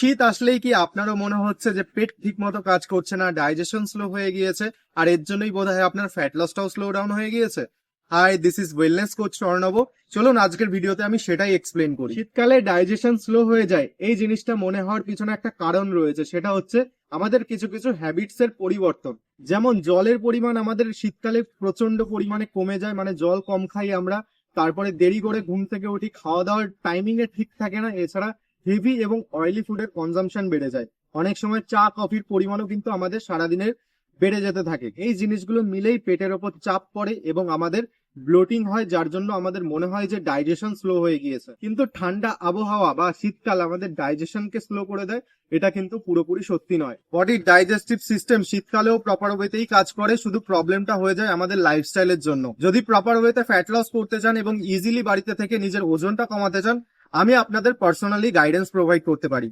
শীত আসলেই কি আপনারও মনে হচ্ছে যে পেট ঠিক মতো কাজ করছে না, ডাইজেশন স্লো হয়ে গিয়েছে, আর এর জন্যই বোধহয় আপনার ফ্যাট লসটাও স্লো ডাউন হয়ে গিয়েছে? Hi, this is wellness coach Arnab. চলুন আজকের ভিডিওতে আমি সেটাই এক্সপ্লেন করি। শীতকালে ডাইজেশন স্লো হয়ে যায়, এই জিনিসটা মনে হওয়ার পিছনে একটা কারণ রয়েছে, সেটা হচ্ছে আমাদের কিছু কিছু হ্যাবিটস এর পরিবর্তন। যেমন জলের পরিমাণ আমাদের শীতকালে প্রচন্ড পরিমাণে কমে যায়, মানে জল কম খাই আমরা। তারপরে দেরি করে ঘুম থেকে উঠি, খাওয়া দাওয়ার টাইমিং এ ঠিক থাকে না। এছাড়া হেভি এবং অয়েলি ফুডের কনজাম্পশন বেড়ে যায়। অনেক সময় চা কফির পরিমাণও কিন্তু আমাদের সারাদিনের বেড়ে যেতে থাকে। এই জিনিসগুলো মিলেই পেটের ওপর চাপ পড়ে এবং আমাদের ব্লোটিং হয়, যার জন্য আমাদের মনে হয় যে ডাইজেশন স্লো হয়ে গিয়েছে। কিন্তু ঠান্ডা আবহাওয়া বা শীতকাল আমাদের ডাইজেশনকে স্লো করে দেয়, এটা কিন্তু পুরোপুরি সত্যি নয়। বডির ডাইজেস্টিভ সিস্টেম শীতকালেও প্রপার ওয়েতেই কাজ করে, শুধু প্রবলেমটা হয়ে যায় আমাদের লাইফস্টাইলের জন্য। যদি প্রপার ওয়েতে ফ্যাট লস করতে চান এবং ইজিলি বাড়িতে থেকে নিজের ওজনটা কমাতে চান, আমি আপনাদের পার্সোনালি গাইডেন্স প্রোভাইড করতে পারি।